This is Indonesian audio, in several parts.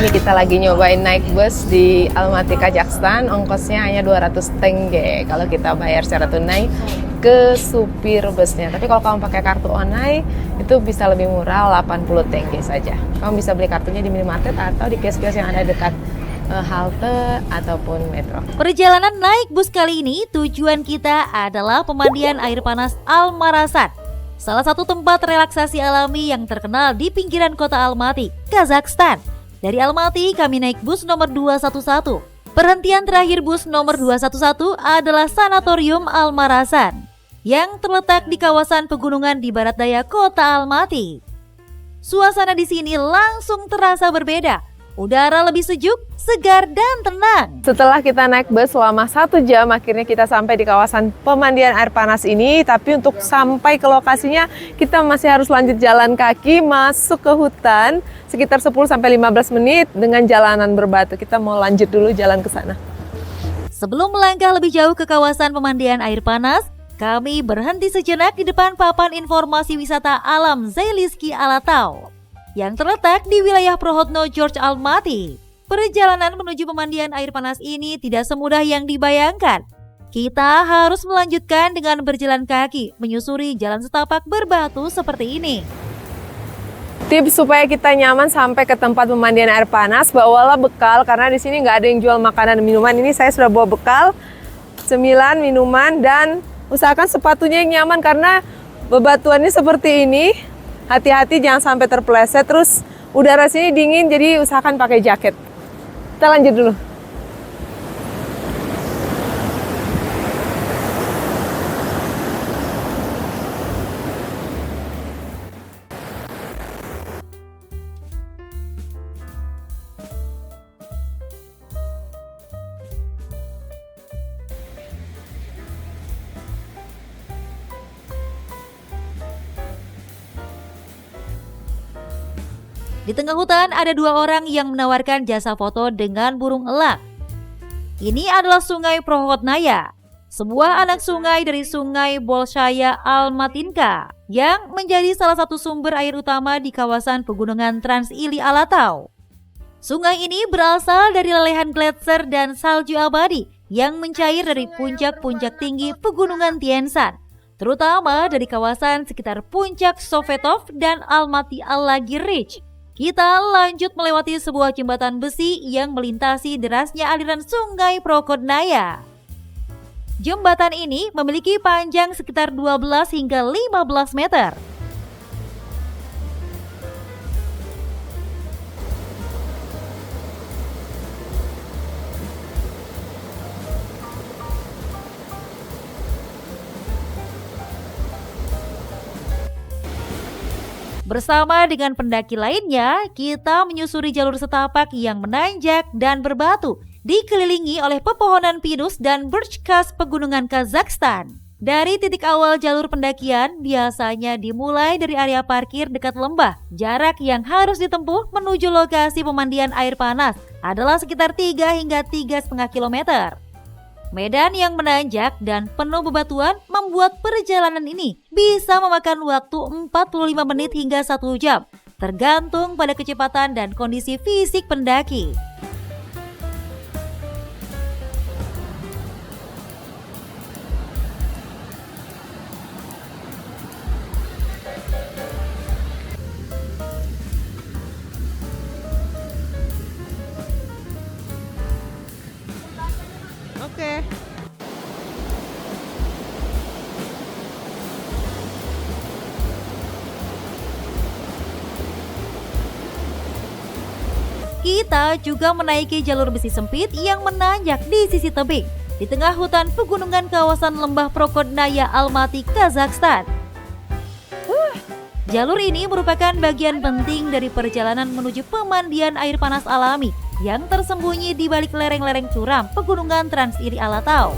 Ini kita lagi nyobain naik bus di Almaty, Kazakhstan. Ongkosnya hanya 200 tenge kalau kita bayar secara tunai ke supir busnya. Tapi kalau kamu pakai kartu online itu bisa lebih murah, 80 tenge saja. Kamu bisa beli kartunya di minimarket atau di kios-kios yang ada dekat halte ataupun metro. Perjalanan naik bus kali ini tujuan kita adalah pemandian air panas Almarasan, salah satu tempat relaksasi alami yang terkenal di pinggiran kota Almaty, Kazakhstan. Dari Almaty kami naik bus nomor 211. Perhentian terakhir bus nomor 211 adalah Sanatorium Almarasan yang terletak di kawasan pegunungan di barat daya kota Almaty. Suasana di sini langsung terasa berbeda. Udara lebih sejuk, segar, dan tenang. Setelah kita naik bus selama 1 jam, akhirnya kita sampai di kawasan pemandian air panas ini. Tapi untuk sampai ke lokasinya, kita masih harus lanjut jalan kaki, masuk ke hutan, sekitar 10-15 menit dengan jalanan berbatu. Kita mau lanjut dulu jalan ke sana. Sebelum melangkah lebih jauh ke kawasan pemandian air panas, kami berhenti sejenak di depan papan informasi wisata alam Zaliski Alatau yang terletak di wilayah Prohodno George Almaty. Perjalanan menuju pemandian air panas ini tidak semudah yang dibayangkan. Kita harus melanjutkan dengan berjalan kaki, menyusuri jalan setapak berbatu seperti ini. Tips supaya kita nyaman sampai ke tempat pemandian air panas, bawalah bekal karena di sini nggak ada yang jual makanan dan minuman. Ini saya sudah bawa bekal, cemilan, minuman, dan usahakan sepatunya yang nyaman karena bebatuannya seperti ini. Hati-hati jangan sampai terpeleset, terus udara sini dingin jadi usahakan pakai jaket. Kita lanjut dulu. Di tengah hutan ada 2 orang yang menawarkan jasa foto dengan burung elang. Ini adalah Sungai Prohodnaya, sebuah anak sungai dari Sungai Bolshaya Almatinka yang menjadi salah satu sumber air utama di kawasan pegunungan Trans-Ili Alatau. Sungai ini berasal dari lelehan gletser dan salju abadi yang mencair dari puncak-puncak tinggi pegunungan Tian Shan, terutama dari kawasan sekitar puncak Sovetov dan Almaty Alagi Ridge. Kita lanjut melewati sebuah jembatan besi yang melintasi derasnya aliran Sungai Prohodnaya. Jembatan ini memiliki panjang sekitar 12 hingga 15 meter. Bersama dengan pendaki lainnya, kita menyusuri jalur setapak yang menanjak dan berbatu, dikelilingi oleh pepohonan pinus dan birch khas pegunungan Kazakhstan. Dari titik awal jalur pendakian, biasanya dimulai dari area parkir dekat lembah. Jarak yang harus ditempuh menuju lokasi pemandian air panas adalah sekitar 3 hingga 3,5 km. Medan yang menanjak dan penuh bebatuan membuat perjalanan ini bisa memakan waktu 45 menit hingga 1 jam, tergantung pada kecepatan dan kondisi fisik pendaki. Oke. Kita juga menaiki jalur besi sempit yang menanjak di sisi tebing di tengah hutan pegunungan kawasan lembah Prohodnaya Almaty, Kazakhstan. Jalur ini merupakan bagian penting dari perjalanan menuju pemandian air panas alami yang tersembunyi di balik lereng-lereng curam pegunungan Trans-Ili Alatau.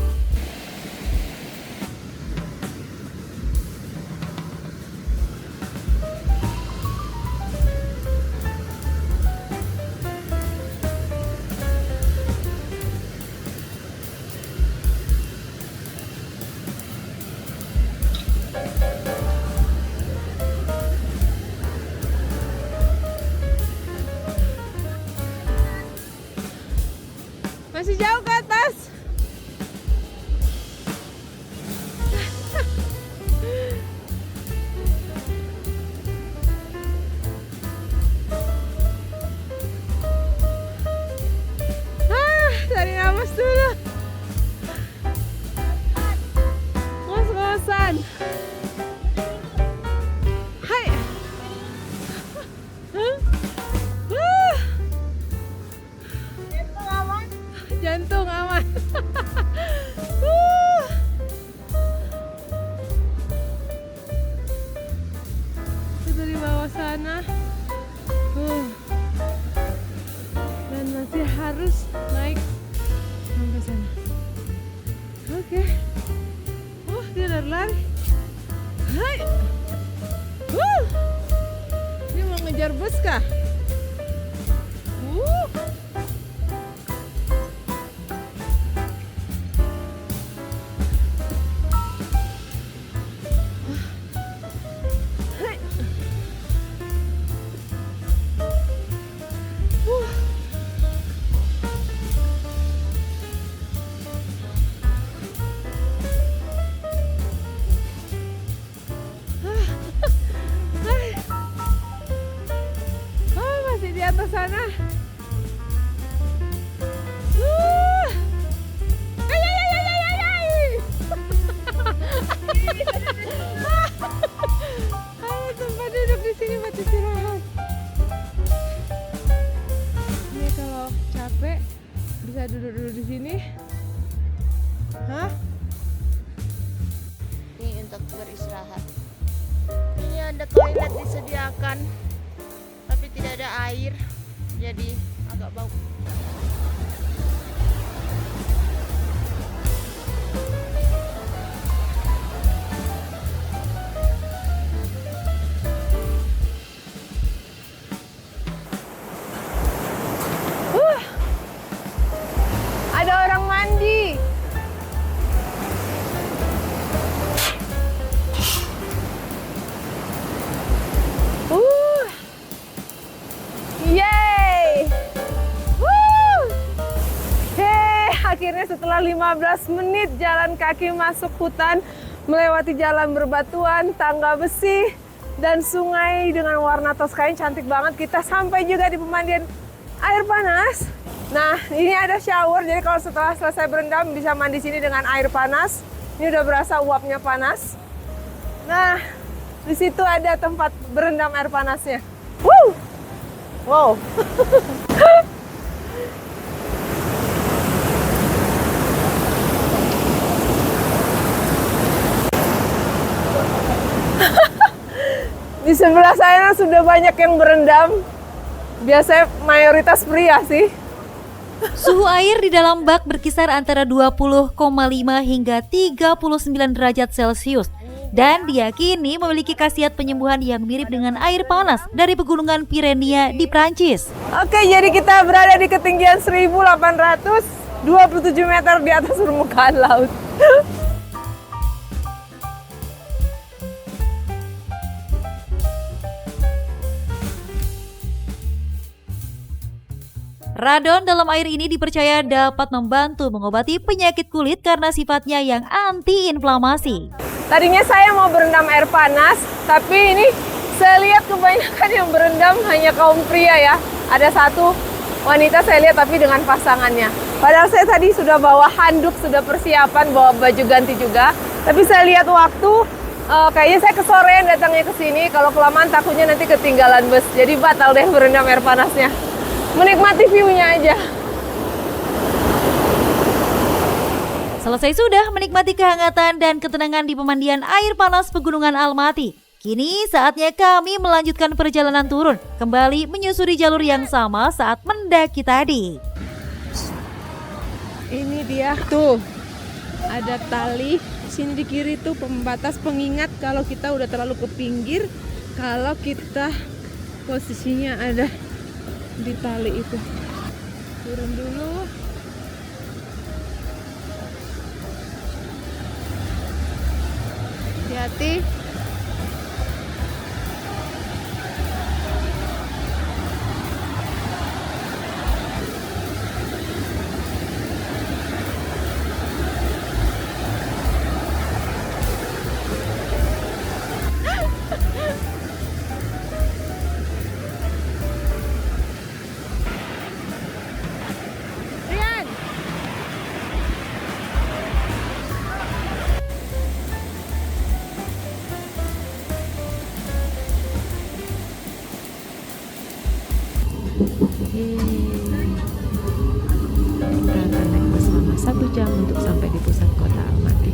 berlari. Hai. Dia mau ngejar bus kah? Hai. Masih di atas sana. Ay, ay, ay, ay, ay, ay. Ayo tempat duduk di sini buat istirahat. Ini kalau capek bisa duduk-duduk di sini. Hah? Ini untuk beristirahat. Ini ada toilet disediakan, tapi tidak ada air, jadi agak bau. Ada orang mandi. Yeay. Akhirnya setelah 15 menit jalan kaki masuk hutan, melewati jalan berbatuan, tangga besi, dan sungai dengan warna toska yang cantik banget, kita sampai juga di pemandian air panas. Nah, ini ada shower, jadi kalau setelah selesai berendam bisa mandi sini dengan air panas. Ini udah berasa uapnya panas. Nah, di situ ada tempat berendam air panasnya. Woo! Wow. Di sebelah sana sudah banyak yang berendam. Biasanya mayoritas pria sih. Suhu air di dalam bak berkisar antara 20,5 hingga 39 derajat Celcius dan diyakini memiliki khasiat penyembuhan yang mirip dengan air panas dari pegunungan Pirenia di Prancis. Oke, jadi kita berada di ketinggian 1827 meter di atas permukaan laut. Radon dalam air ini dipercaya dapat membantu mengobati penyakit kulit karena sifatnya yang anti-inflamasi. Tadinya saya mau berendam air panas, tapi ini saya lihat kebanyakan yang berendam hanya kaum pria ya. Ada satu wanita saya lihat tapi dengan pasangannya. Padahal saya tadi sudah bawa handuk, sudah persiapan, bawa baju ganti juga. Tapi saya lihat waktu, kayaknya saya kesorean datangnya ke sini. Kalau kelamaan takutnya nanti ketinggalan bus. Jadi batal deh berendam air panasnya. Menikmati view-nya aja. Selesai sudah menikmati kehangatan dan ketenangan di pemandian air panas Pegunungan Almaty. Kini saatnya kami melanjutkan perjalanan turun, kembali menyusuri jalur yang sama saat mendaki tadi. Ini dia tuh, ada tali. Sini di kiri tuh pembatas pengingat kalau kita udah terlalu ke pinggir, kalau kita posisinya ada di tali itu. Turun dulu. Hati-hati. Kita akan naik bus selama 1 jam untuk sampai di pusat kota Almaty.